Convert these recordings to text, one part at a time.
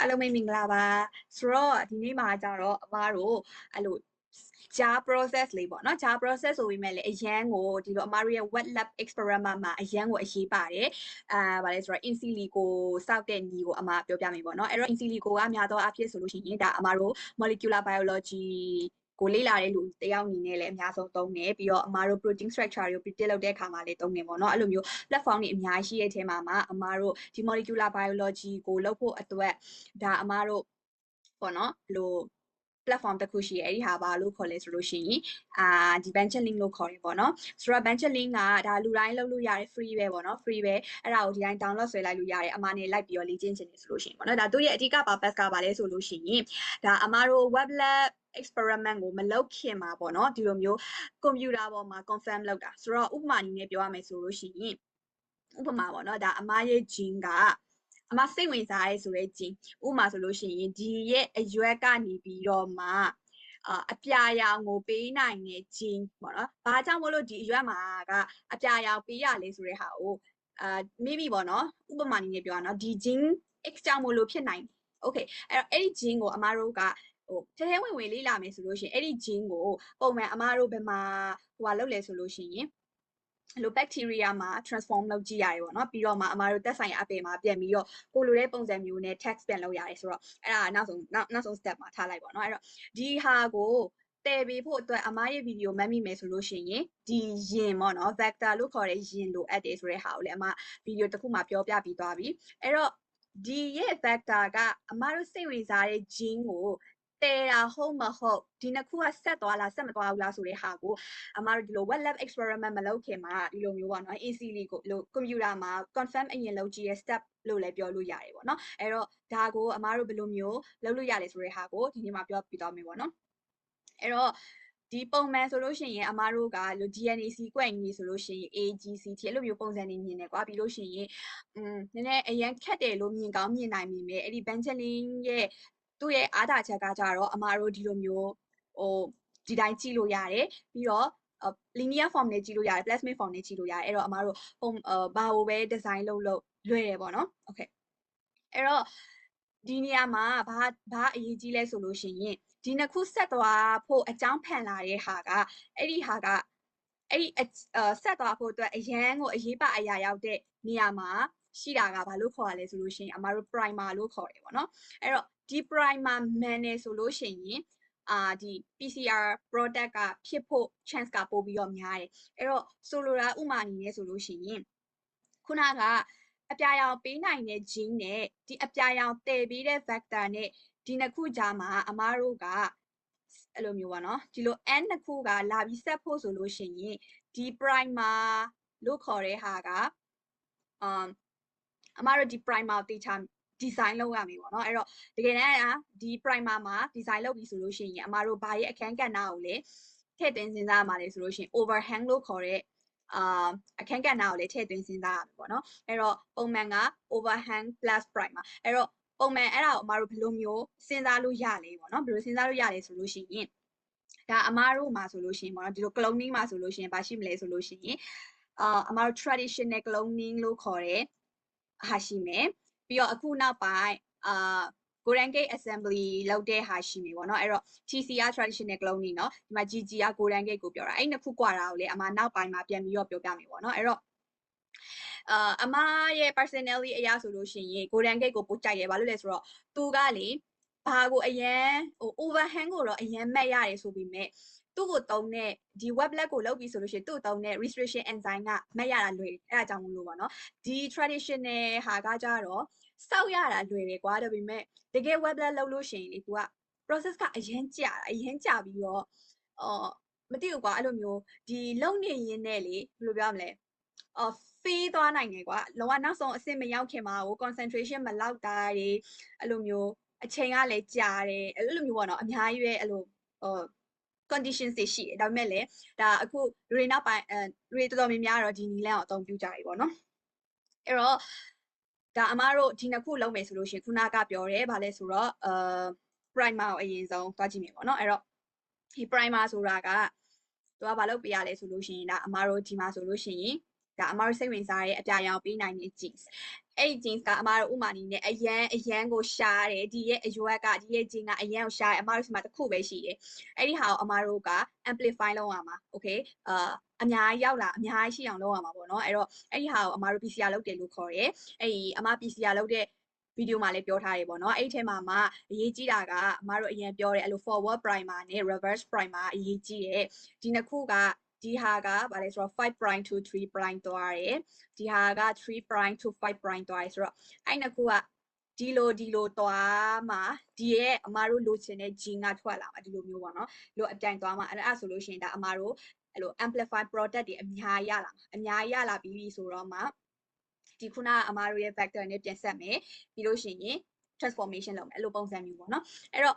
အားလုံးပဲမင်္ဂလာပါဆိုတော့ဒီနေ့မှာကြတော့အမတို့အဲ့လိုဂျာ process လေးပေါ့နော်ဂျာ process ဆိုပေမဲ့လည်းအရန်ကိုဒီလိုအမတို့ရဲ့ wet lab experiment မှာအရန်ကိုအရေးပါတယ်ဗါလဲဆိုတော့ in silico စောက်တဲ့ညီကိုအမပြောပြမယ်ပေါ့နော်အဲ့တော့ in silico ကအများသောအားဖြင့်ဆိုလို့ရှိရင်ဒါအမတို့ molecular biology ကိုလေ့လာတဲ့လူတယောက်အနေနဲ့လည်းအများဆုံးသုံးတယ်ပြီးတော့အမတို့ protein structure ကို predict လုပ်တဲ့အခါမှာလည်းသုံးတယ်ပေါ့နော်အဲ့လိုမျိုး platform တွေအများကြီးရှိတဲ့အထဲမှာအမတို့ဒီ molecular biology ကိုလုပ်ဖို့အတွက်ဒါအမတို့ပေါ့နော်လို့ platform တစ်ခုရှိရဲ့အဲ့ဒီဟာဘာလို့ခေါ်လဲဆိုလို့ရှိရင်ဒီ benchling လို့ခေါ်တယ်ပေါ့နော်ဆိုတော့ benchling ကဒါလူတိုင်းလုပ်လို့ရတယ် free ပဲပေါ့နော် free ပဲအဲ့ဒါကိုဒီတိုင်း download ဆွဲလိုက်လို့ရတယ်အမနဲ့လိုက်ပြီးတော့လေ့ကျင့်ချင်တယ်ဆိုလို့ရှိရင်ပေါ့နော်ဒါသူ့ရဲ့အဓိက purpose ကဘာလဲဆိုလို့ရှိရင်ဒါအမတို့ web lab experiment ကိုမလုပ်ခင်မှာပေါ့နော်ဒီလိုမျိုး computer ပေါ်မှာ confirm လုပ်တာဆိုတော့ဥပမာအနေနဲ့ပြောရမယ်ဆိုလို့ရှိရင်ဥပမာပေါ့နော်ဒါအမရဲ့ gene ကအမစိတ်ဝင်စားရဲဆိုတဲ့ gene ဥပမာဆိုလို့ရှိရင်ဒီရဲ့အရွက်ကနေပြီးတော့မှအပြာရောင်ကိုပေးနိုင်တဲ့ gene ပေါ့နော်။ဘာကြောင့်မို့လို့ဒီအရွက်မှာကအပြာရောင်ပေးရလဲဆိုတဲ့ဟာကိုmaybe ပေါ့နော်ဥပမာအနေနဲ့ပြောရအောင်ဒီ gene X ကြောင့်မို့လို့ဖြစ်နိုင်။ Okay အဲ့ဒီ gene ကိုအမတို့ကထဲထဲဝင်ဝင်လေ့လာမယ်ဆိုလို့ရှိရင်အဲ့ဒီ gene ကိုပုံမှန်အမတို့ဘယ်မှာလုပ်လဲဆိုလို့ရှိရင်လို bacteria မှာ transform လုပ်ကြည့်ရတယ်ပေါ့နော်ပြီးတော့မှအမတို့သက်ဆိုင်ရာအပင်မှာပြန်ပြီးတော့ကိုလိုတဲ့ပုံစံမျိုးနဲ့ text ပြန်လုပ်ရတယ်ဆိုတော့အဲ့ဒါနောက်ဆုံး step မှာထားလိုက်ပေါ့နော်အဲ့တော့ဒီဟာကိုတည်ပြီးဖို့အတွက်အမရဲ့ဗီဒီယိုမှတ်မိမယ်ဆိုလို့ရှိရင်ဒီရင်ပေါ့နော် vector လို့ခေါ်တဲ့ရင်လိုအပ်တယ်ဆိုတဲ့ဟာကိုလည်းအမဗီဒီယိုတစ်ခုမှာပြောပြပြီးသွားပြီအဲ့တော့ဒီရဲ့ vector ကအမတို့စိတ်ဝင်စားတဲ့ gene ကိုတဲတာဟုတ်မဟုတ်ဒီနှစ်ခုကဆက်သွားလားဆက်မသွားဘူးလားဆိုတဲ့ဟာကိုအမတို့ဒီလို wet lab experiment မလုပ်ခင်မှာဒီလိုမျိုးပေါ့နော် easily ကိုလို့ computer မှာ confirm အရင်လုပ်ကြည့်ရ step လို့လည်းပြောလို့ရတယ်ပေါ့နော်အဲ့တော့ဒါကိုအမတို့ဘယ်လိုမျိုးလုပ်လို့ရလဲဆိုတဲ့ဟာကိုဒီနေ့မှာပြောပြသွားမယ်ပေါ့နော်အဲ့တော့ဒီပုံမှန်ဆိုလို့ရှိရင်အမတို့ကလို့ DNA sequence ကြီးဆိုလို့ရှိရင် AGCT အဲ့လိုမျိုးပုံစံနေမြင်တယ်ကွာပြီးလို့ရှိရင်နည်းနည်းအရင်ခက်တယ်လို့မြင်ကောင်းမြင်နိုင်မိမယ်အဲ့ဒီ benchling ရဲ့သူ့ရဲ့အားသာချက်ကကြတော့အမတို့ဒီလိုမျိုးဒီတိုင်းကြည့်လို့ရတယ်ပြီးတော့linear form နဲ့ကြည့်လို့ရတယ် plasmid form နဲ့ကြည့်လို့ရတယ်အဲ့တော့အမတို့ဘာကိုပဲ design လုပ်လွယ်တယ်ပေါ့နော် okay အဲ့တော့ဒီနေရာမှာဘာအရေးကြီးလဲဆိုလို့ရှိရင်ဒီနှစ်ခုဆက်သွားဖို့အကြောင်းဖန်လာတဲ့ဟာကအဲ့ဒီဟာကအဲ့ဒီဆက်သွားဖို့အတွက်အရန်ကိုအရေးပါအရာရောက်တဲ့နေရာမှာရှိတာကဘာလို့ခေါ်ရလဲဆိုလို့ရှိရင်အမတို့ primer လို့ခေါ်တယ်ပေါ့နော်အဲ့တော့ဒီ primer မှန်တယ်ဆိုလို့ရှိရင်ဒီ PCR product ကဖြစ်ဖို့ chance ကပိုပြီးတော့များတယ်အဲ့တော့ဆိုလိုတာဥမာအနေနဲ့ဆိုလို့ရှိရင်ခုနကအပြာရောင်ပေးနိုင်တဲ့ gene နဲ့ဒီအပြာရောင်တည်ပေးတဲ့ vector နဲ့ဒီနှစ်ခုကြားမှာအမတို့ကအဲ့လိုမျိုးပါနော်ဒီလို n နှစ်ခုကလာပြီးဆက်ဖို့ဆိုလို့ရှိရင်ဒီ primer လို့ခေါ်တဲ့ဟာကအမတို့ဒီ primer ကိုတေချာ design လုပ်ရမယ်ပေါ့နော်အဲ့တော့တကယ်တမ်းဒီ primer မှာ design လုပ်ပြီးဆိုလို့ရှိရင်အမတို့ဘာရဲ့အခန်းကဏ္ဍကိုလည်းထည့်သွင်းစဉ်းစားရမှာလဲဆိုလို့ရှိရင် overhang လို့ခေါ်တဲ့အခန်းကဏ္ဍကိုလည်းထည့်သွင်းစဉ်းစားရမယ်ပေါ့နော်အဲ့တော့ပုံမှန်က overhang plus primer အဲ့တော့ပုံမှန်အဲ့ဒါကိုအမတို့ဘယ်လိုမျိုးစဉ်းစားလို့ရလဲပေါ့နော်ဘယ်လိုစဉ်းစားလို့ရလဲဆိုလို့ရှိရင်ဒါအမတို့မှာဆိုလို့ရှိရင်ပေါ့နော်ဒီလို cloning မှာဆိုလို့ရှိရင်ဘာရှိမလဲဆိုလို့ရှိရင်အမတို့ traditional cloning လို့ခေါ်တဲ့ဟာရှိမယ်ပြီးတော့အခုနောက်ပိုင်းGolden Gate Assembly လုပ်တဲ့ဟာရှိမယ်ပေါ့နော်အဲ့တော့ TCR traditional cloning เนาะဒီမှာ GGR Golden Gate ကိုပြောတာအဲ့နှစ်ခုကွာတာကိုလေအမနောက်ပိုင်းမှာပြန်ပြီးတော့ပြောပြမယ်ပေါ့နော်အဲ့တော့အမရဲ့ personally အရာဆိုလို့ရှိရင် Golden Gate ကိုပို့ကြိုက်တယ်ဘာလို့လဲဆိုတော့သူကလေဘာကိုအရန်overhang ကိုတော့အရန်မက်ရတယ်ဆိုပေမဲ့သူ့ကိုတုံးတဲ့ဒီ web lab ကိုလုပ်ပြီးဆိုလို့ရှိရင်သူ့တုံးတဲ့ restriction enzyme ကမက်ရတာလွယ်တယ်အဲ့ဒါကြောင့်မလို့ပါเนาะဒီ traditional ဟာကကြတော့စောက်ရတာလွယ်တယ်ကွာဒါပေမဲ့တကယ် web lab လုပ်လို့ရှိရင်လေ तू က process ကအရန်ကြာပြီးတော့မသိဘူးကွာအဲ့လိုမျိုးဒီလုံနေရင်းနဲ့လေဘယ်လိုပြောရမလဲဖေးသွားနိုင်တယ်ကွာလောကနောက်ဆုံးအဆင့်မရောက်ခင်မှာကို concentration မလောက်တာတွေအဲ့လိုမျိုးအချိန်ကလည်းကြာတယ်အဲ့လိုမျိုးပေါ့နော်အများကြီးပဲအဲ့လိုconditions တွေရှိတယ်ဒါပေမဲ့လည်းဒါအခုလူတွေနောက်ပိုင်းလူတွေတော်တော်များများတော့ဒီနီလန်ကိုအသုံးပြုကြပြီပေါ့နော်အဲ့တော့ဒါအမတို့ဒီနှစ်ခုလုံးမယ်ဆိုလို့ရှိရင်ခုနကပြောတယ်ဗာလဲဆိုတော့primer ကိုအရင်ဆုံးတွားကြည့်မယ်ပေါ့နော်အဲ့တော့ဒီ primer ဆိုတာကသူကဘာလုပ်ပေးရလဲဆိုလို့ရှိရင်ဒါအမတို့ဒီမှာဆိုလို့ရှိရင်ဒါအမတို့စိတ်ဝင်စားတဲ့အပြာရောင်ပေးနိုင်တဲ့ genes အဲ့ jeans ကအမားတို့ဥမာနီနဲ့အရန်ကိုရှားတယ်ဒီရဲ့အရွက်ကဒီရဲ့ jeans ကအရန်ကိုရှားတယ်အမားတို့ဒီမှာတစ်ခုပဲရှိတယ်အဲ့ဒီဟာကိုအမားတို့က amplify လုပ်ရမှာ okay အများကြီးရောက်လာအများကြီးရှိအောင်လုပ်ရမှာပေါ့နော်အဲ့တော့အဲ့ဒီဟာကိုအမားတို့ PCR လုပ်တယ်လို့ခေါ်တယ်အဲ့ဒီအမား PCR လုပ်တဲ့ဗီဒီယိုမှာလည်းပြောထားတယ်ပေါ့နော်အဲ့ဒီထဲမှာမှအရေးကြီးတာကအမားတို့အရင်ပြောတယ်အဲ့လို forward primer နဲ့ reverse primer အရေးကြီးတယ်ဒီနှစ်ခုကဒီဟာကဗာလဲဆိုတော့5 prime to 3 prime သွားတယ်ဒီဟာက3 prime to 5 prime သွားတယ်ဆိုတော့အဲ့နှစ်ခုကဒီလိုသွားမှာဒီရဲ့အမားတို့လိုချင်တဲ့ gene ကထွက်လာမှာဒီလိုမျိုးပေါ့နော်လို့အပြိုင်သွားမှာအဲ့ဒါဆိုလို့ရှိရင်ဒါအမားတို့အဲ့လို amplify product တွေအများကြီးရလာပြီးဆိုတော့မှဒီခုနကအမားတို့ရဲ့ vector နဲ့ပြန်ဆက်မယ်ပြီးလို့ရှိရင် transformation လုပ်မယ်အဲ့လိုပုံစံမျိုးပေါ့နော်အဲ့တော့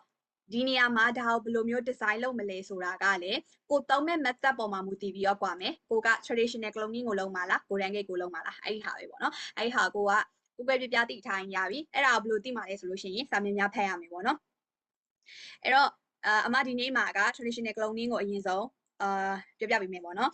ဒီနေရာမှာဒါကိုဘယ်လိုမျိုး design လုပ်မလဲဆိုတာကလည်းကိုသုံးမဲ့ method ပေါ်မှာမူတည်ပြီးတော့ကွာမယ်ကိုက traditional cloning ကိုလုပ်မှာလား golden gate ကိုလုပ်မှာလားအဲ့ဒီဟာပဲပေါ့နော်အဲ့ဒီဟာကိုကဥပ္ပပြတိထားရင်ရပြီအဲ့ဒါကိုဘယ်လိုသိမှာလဲဆိုလို့ရှိရင်စာမျက်နှာဖတ်ရမယ်ပေါ့နော်အဲ့တော့အမဒီနေ့မှာက traditional cloning ကိုအရင်ဆုံးပြောပြပေးမယ်ပေါ့နော်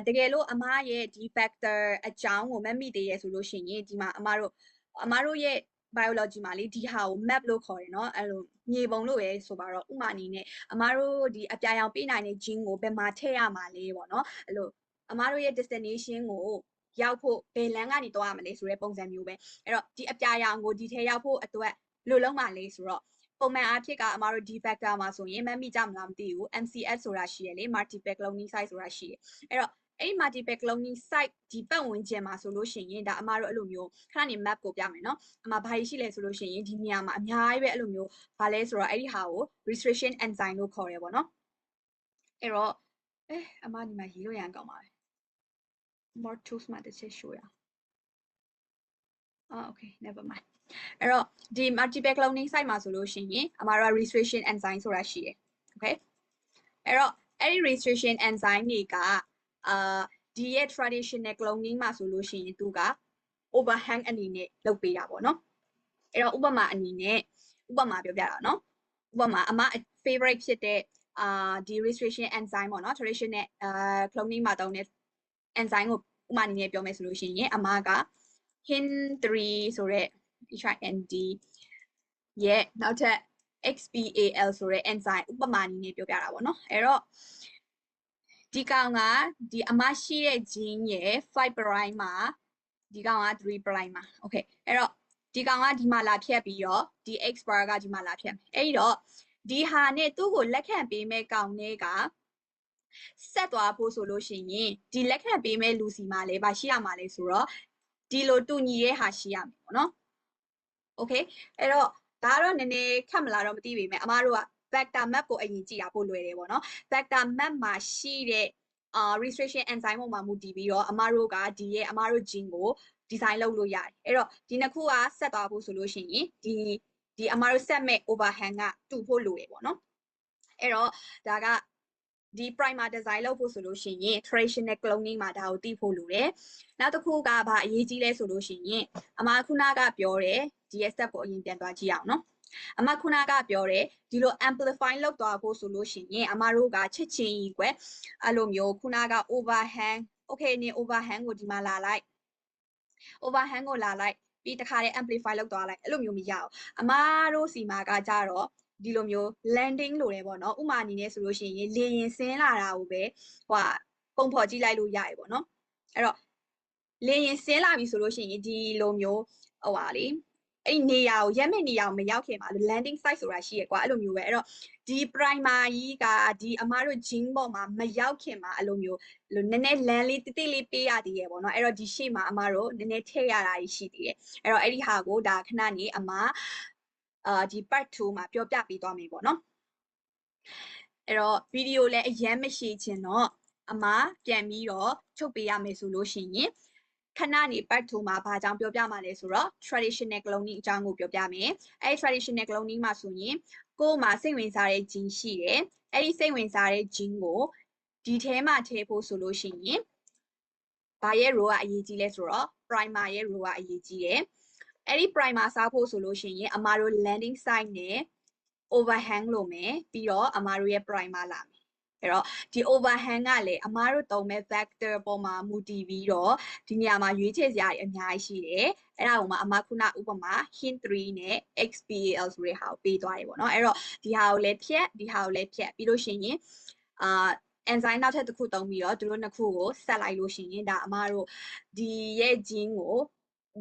တကယ်လို့အမရဲ့ဒီ factor အကြောင်းကိုမမိသေးရဆိုလို့ရှိရင်ဒီမှာအမတို့ရဲ့ biology မှာလေဒီဟာကို map လို့ခေါ်တယ်เนาะအဲ့လိုမြေပုံလို့ပဲဆိုပါတော့ဥမာအနေနဲ့အမတို့ဒီအပြာရောင်ပေးနိုင်တဲ့ gene ကိုဘယ်မှာထည့်ရမှာလဲပေါ့เนาะအဲ့လိုအမတို့ရဲ့ destination ကိုရောက်ဖို့ဘယ်လမ်းကနေသွားရမလဲဆိုတဲ့ပုံစံမျိုးပဲအဲ့တော့ဒီအပြာရောင်ကိုဒီထဲရောက်ဖို့အတွက်ဘယ်လိုလုပ်မှာလဲဆိုတော့ပုံမှန်အားဖြင့်ကအမတို့ဒီ factor မှာဆိုရင်မမိကြမလားမသိဘူး MCS ဆိုတာရှိရလေ multiple cloning site ဆိုတာရှိရအဲ့တော့အဲ့ဒီ multiple cloning site ဒီပတ်ဝန်းကျင်မှာဆိုလို့ရှိရင်ဒါအမတို့အဲ့လိုမျိုးခဏနေ map ကိုပြမယ်เนาะအမဘာရှိလဲဆိုလို့ရှိရင်ဒီနေရာမှာအများကြီးပဲအဲ့လိုမျိုးဘာလဲဆိုတော့အဲ့ဒီဟာကို restriction enzyme လို့ခေါ်ရပေါ့เนาะအဲ့တော့အမဒီမှာရေးလို့ရန်ကောင်းပါပဲ more tools မှာတစ်ချက် show ရအောင်okay never mind အဲ့တော့ဒီ multiple cloning site မှာဆိုလို့ရှိရင်အမတို့ restriction enzyme ဆိုတာရှိတယ် okay အဲ့တော့အဲ့ဒီ restriction enzyme တွေကဒီရဲ့ traditional cloning မှာဆိုလို့ရှိရင်သူက overhang အနေနဲ့လုပ်ပေးတာပေါ့နော်အဲ့တော့ဥပမာအနေနဲ့ဥပမာပြောပြတာနော်ဥပမာအမ favorite ဖြစ်တဲ့ဒီ restriction enzyme ပေါ့နော် traditional cloning မှာတုံးတဲ့ enzyme ကိုဥပမာအနေနဲ့ပြောမယ်ဆိုလို့ရှိရင်အမက HIN3 ဆိုတဲ့ HIND ရဲ့နောက်ထပ် XPAL ဆိုတဲ့ enzyme ဥပမာအနေနဲ့ပြောပြတာပေါ့နော်အဲ့တော့ဒီကောင်ကဒီအမရှိတဲ့ gene ရဲ့5 prime မှာဒီကောင်က3 prime မှာ okay အဲ့တော့ဒီကောင်ကဒီမှာလာဖြတ်ပြီးတော့ဒီ X bar ကဒီမှာလာဖြတ်မယ်အဲ့တော့ဒီဟာနဲ့သူ့ကိုလက်ခံပေးမဲ့ကောင်တွေကဆက်သွားဖို့ဆိုလို့ရှိရင်ဒီလက်ခံပေးမဲ့လူစီမှာလည်းဗာရှိရမှာလဲဆိုတော့ဒီလိုတူညီတဲ့ဟာရှိရမယ်ပေါ့နော် okay အဲ့တော့ဒါကတော့နည်းနည်းခက်မလားတော့မသိပေမဲ့အမတို့က vector map ကိုအရင်ကြည့်တာပို့လွယ်တယ်ပေါ့နော် vector map မှာရှိတဲ့restriction enzyme ပေါ်မှာမူတည်ပြီးတော့အမတို့ကဒီရဲ့အမတို့ gene ကို design လုပ်လို့ရတယ်အဲ့တော့ဒီနှစ်ခုကဆက်သွားဖို့ဆိုလို့ရှိရင်ဒီအမတို့ဆက်မဲ့ overhang ကတူဖို့လိုတယ်ပေါ့နော်အဲ့တော့ဒါကဒီ primer design လုပ်ဖို့ဆိုလို့ရှိရင် traditional cloning မှာဒါကိုသိဖို့လိုတယ်နောက်တစ်ခုကဘာအရေးကြီးလဲဆိုလို့ရှိရင်အမခုနကပြောတယ်ဒီရဲ့ step ကိုအရင်ပြန်သွားကြည့်အောင်နော်အမခုနကပြောတယ်ဒီလို amplify လုပ်သွားဖို့ဆိုလို့ရှိရင်အမတို့ကချက်ချင်းကြီးကွယ်အဲ့လိုမျိုးခုနက overhang okay နေ overhang ကိုဒီမှာလာလိုက် overhang ကိုလာလိုက်ပြီးတခါတည်း amplify လုပ်သွားလိုက်အဲ့လိုမျိုးမရအောင်အမတို့စီမှာကကြတော့ဒီလိုမျိုး landing လို့လည်းပေါ့နော်ဥမာအနေနဲ့ဆိုလို့ရှိရင်လေရင်ဆင်းလာတာကိုပဲဟိုပုံဖော်ကြည့်လိုက်လို့ရရပေါ့နော်အဲ့တော့လေရင်ဆင်းလာပြီဆိုလို့ရှိရင်ဒီလိုမျိုးဟိုပါလေအဲ့နေရာကိုရက်မဲ့နေရာကိုမရောက်ခင်မှာ landing site ဆိုတာရှိရကွာအဲ့လိုမျိုးပဲအဲ့တော့ဒီ primer ကြီးကဒီအမတို့ gene ပေါ်မှာမရောက်ခင်မှာအဲ့လိုမျိုးနည်းနည်း land လေးတိတိလေးပေးရသေးရပေါ့နော်အဲ့တော့ဒီရှေ့မှာအမတို့နည်းနည်းထည့်ရတာရှိသေးတယ်အဲ့တော့အဲ့ဒီဟာကိုဒါခဏနေအမဒီ part 2မှာပြောပြပေးသွားမယ်ပေါ့နော်အဲ့တော့ဗီဒီယိုလည်းအရင်မရှိချင်တော့အမပြန်ပြီးတော့ချုပ်ပေးရမယ်ဆိုလို့ရှိရင်ခဏနေ part 2မှာဘာကြောင့်ပြောပြမှာလဲဆိုတော့ traditional cloning အကြောင်းကိုပြောပြမယ်အဲ့ traditional cloning မှာဆိုရင်ကိုယ်မှာစိတ်ဝင်စားတဲ့ gene ရှိတယ်အဲ့ဒီစိတ်ဝင်စားတဲ့ gene ကိုဒီထဲမှာထည့်ဖို့ဆိုလို့ရှိရင်ဘာရဲ့ row ကအရေးကြီးလဲဆိုတော့ primer ရဲ့ row ကအရေးကြီးတယ်အဲ့ဒီ primer စားဖို့ဆိုလို့ရှိရင်အမတို့ landing site နဲ့ overhang လို့မယ်ပြီးတော့အမတို့ရဲ့ primer လာမယ်အဲ့တော့ဒီ overhang ကလည်းအမတို့သုံးမဲ့ vector ပေါ်မှာမူတည်ပြီးတော့ဒီနေရာမှာရွေးချယ်စရာတွေအများကြီးရှိတယ် အဲ့ဒါကိုမှအမခုနဥပမာ hint 3နဲ့ xpal ဆိုတဲ့ဟာကိုပေးသွားတယ်ပေါ့နော်အဲ့တော့ဒီဟာကိုလည်းဖြတ်ဒီဟာကိုလည်းဖြတ်ပြီးလို့ရှိရင်enzyme နောက်ထပ်တစ်ခုသုံးပြီးတော့သူတို့နှစ်ခုကိုဆက်လိုက်လို့ရှိရင်ဒါအမတို့ဒီရဲ့ gene ကို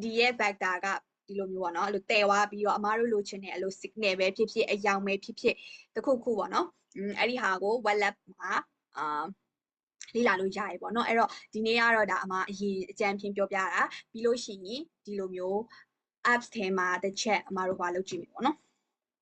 ဒီရဲ့ vector ကဒီလိုမျိုးပေါ့နော်အဲ့လိုတည်သွားပြီးတော့အမတို့လိုချင်တဲ့အဲ့လို signal ပဲဖြစ်ဖြစ်အယောင်ပဲဖြစ်ဖြစ်တစ်ခုခုပေါ့နော်အဲ့ဒီဟာကို wet lab မှာလေ့လာလို့ရတယ်ပေါ့နော်အဲ့တော့ဒီနေ့ကတော့ဒါအရင်အကြံဖြင့်ပြောပြတာပြီးလို့ရှိရင်ဒီလိုမျိုး apps ထဲမှာတစ်ချက်အမတို့ဟွာလုပ်ကြည့်မယ်ပေါ့နော်